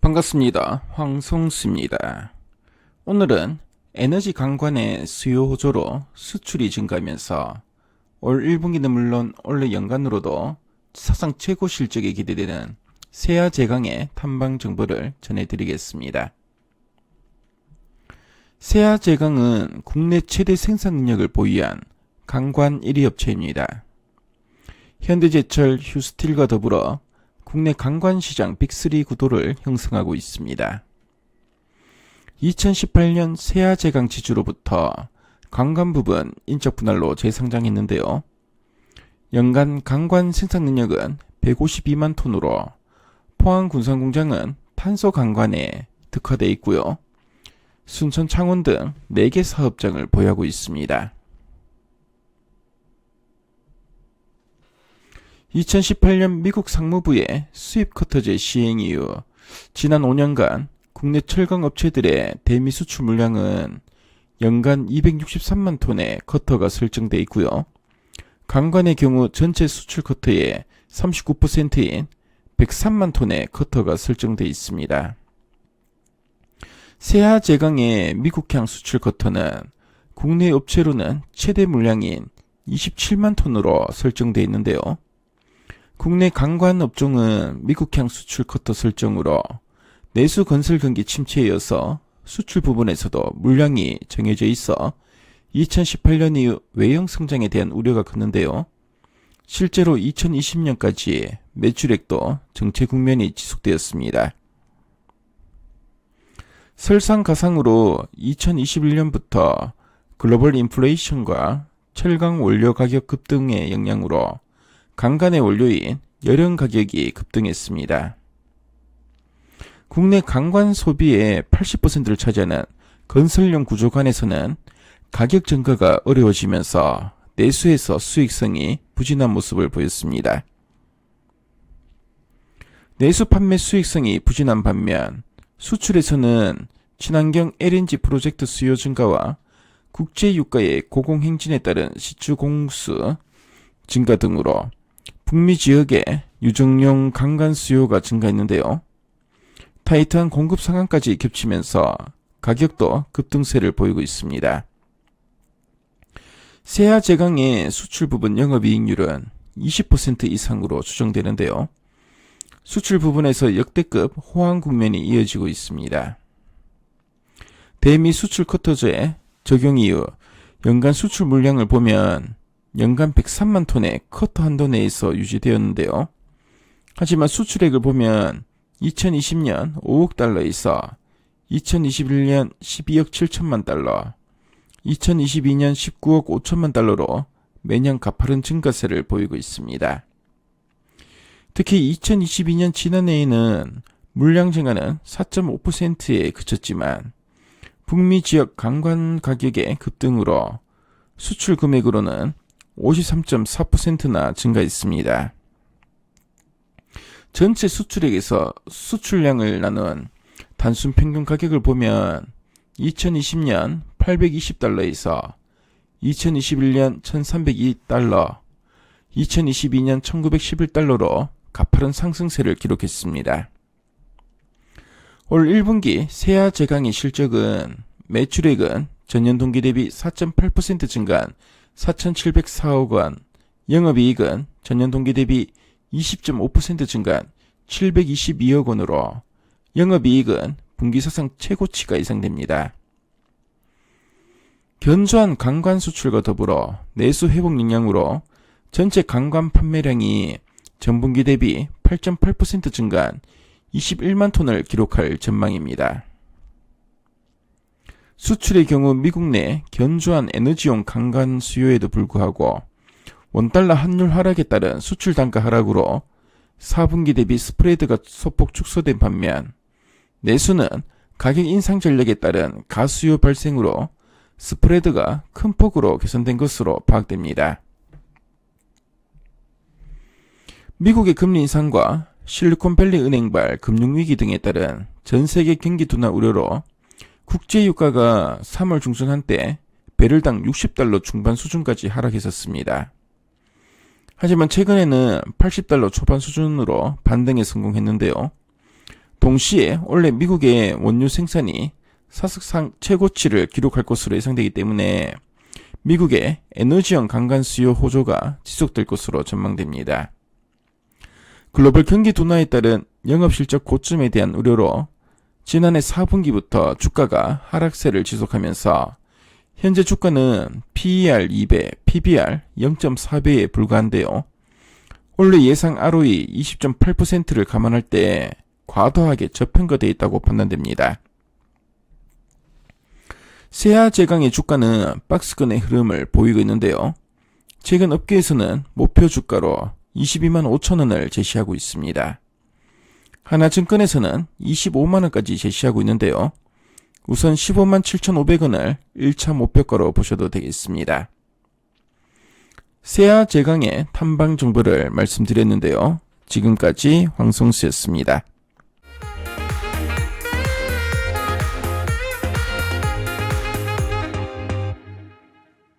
반갑습니다. 황성수입니다. 오늘은 에너지 강관의 수요 호조로 수출이 증가하면서 올 1분기는 물론 올해 연간으로도 사상 최고 실적이 기대되는 세아제강의 탐방 정보를 전해드리겠습니다. 세아제강은 국내 최대 생산 능력을 보유한 강관 1위 업체입니다. 현대제철, 휴스틸과 더불어 국내 강관 시장 빅3 구도를 형성하고 있습니다. 2018년 세아제강 지주로부터 강관 부분 인적 분할로 재상장했는데요. 연간 강관 생산 능력은 152만 톤으로 포항 군산공장은 탄소 강관에 특화되어 있고요. 순천, 창원 등 4개 사업장을 보유하고 있습니다. 2018년 미국 상무부의 수입 커터제 시행 이후 지난 5년간 국내 철강 업체들의 대미 수출 물량은 연간 263만 톤의 커터가 설정돼 있고요. 강관의 경우 전체 수출 커터의 39%인 103만 톤의 커터가 설정돼 있습니다. 세아제강의 미국향 수출 커터는 국내 업체로는 최대 물량인 27만 톤으로 설정돼 있는데요. 국내 강관 업종은 미국향 수출 커터 설정으로 내수 건설 경기 침체에 이어서 수출 부분에서도 물량이 정해져 있어 2018년 이후 외형 성장에 대한 우려가 컸는데요. 실제로 2020년까지 매출액도 정체 국면이 지속되었습니다. 설상가상으로 2021년부터 글로벌 인플레이션과 철강 원료 가격 급등의 영향으로 강간의 원료인 열연 가격이 급등했습니다. 국내 강관 소비의 80%를 차지하는 건설용 구조관에서는 가격 증가가 어려워지면서 내수에서 수익성이 부진한 모습을 보였습니다. 내수 판매 수익성이 부진한 반면 수출에서는 친환경 LNG 프로젝트 수요 증가와 국제 유가의 고공행진에 따른 시추 공수 증가 등으로 북미 지역의 유정용 강간 수요가 증가했는데요. 타이트한 공급 상황까지 겹치면서 가격도 급등세를 보이고 있습니다. 세아제강의 수출 부분 영업이익률은 20% 이상으로 추정되는데요. 수출 부분에서 역대급 호황 국면이 이어지고 있습니다. 대미 수출 커터제 적용 이후 연간 수출 물량을 보면 연간 103만 톤의 커터 한도 내에서 유지되었는데요. 하지만 수출액을 보면 2020년 5억 달러에서 2021년 12억 7천만 달러, 2022년 19억 5천만 달러로 매년 가파른 증가세를 보이고 있습니다. 특히 2022년 지난해에는 물량 증가는 4.5%에 그쳤지만 북미 지역 강관 가격의 급등으로 수출 금액으로는 53.4%나 증가했습니다. 전체 수출액에서 수출량을 나눈 단순 평균 가격을 보면 2020년 820달러에서 2021년 1302달러, 2022년 1911달러로 가파른 상승세를 기록했습니다. 올 1분기 세아제강의 실적은 매출액은 전년 동기 대비 4.8% 증가한 4,704억 원, 영업이익은 전년 동기 대비 20.5% 증가한 722억 원으로 영업이익은 분기 사상 최고치가 예상됩니다. 견조한 강관 수출과 더불어 내수 회복 영향으로 전체 강관 판매량이 전분기 대비 8.8% 증가한 21만 톤을 기록할 전망입니다. 수출의 경우 미국 내 견조한 에너지용 강간 수요에도 불구하고 원달러 환율 하락에 따른 수출 단가 하락으로 4분기 대비 스프레드가 소폭 축소된 반면 내수는 가격 인상 전략에 따른 가수요 발생으로 스프레드가 큰 폭으로 개선된 것으로 파악됩니다. 미국의 금리 인상과 실리콘밸리 은행발 금융위기 등에 따른 전세계 경기 둔화 우려로 국제유가가 3월 중순 한때 배럴당 60달러 중반 수준까지 하락했었습니다. 하지만 최근에는 80달러 초반 수준으로 반등에 성공했는데요. 동시에 원래 미국의 원유 생산이 사실상 최고치를 기록할 것으로 예상되기 때문에 미국의 에너지형 강간 수요 호조가 지속될 것으로 전망됩니다. 글로벌 경기 둔화에 따른 영업실적 고점에 대한 우려로 지난해 4분기부터 주가가 하락세를 지속하면서 현재 주가는 PER 2배, PBR 0.4배에 불과한데요. 원래 예상 ROE 20.8%를 감안할 때 과도하게 저평가되어 있다고 판단됩니다. 세아 제강의 주가는 박스권의 흐름을 보이고 있는데요. 최근 업계에서는 목표 주가로 22만 5천원을 제시하고 있습니다. 하나증권에서는 25만원까지 제시하고 있는데요. 우선 15만 7,500원을 1차 목표가로 보셔도 되겠습니다. 세아 제강의 탐방 정보를 말씀드렸는데요. 지금까지 황성수였습니다.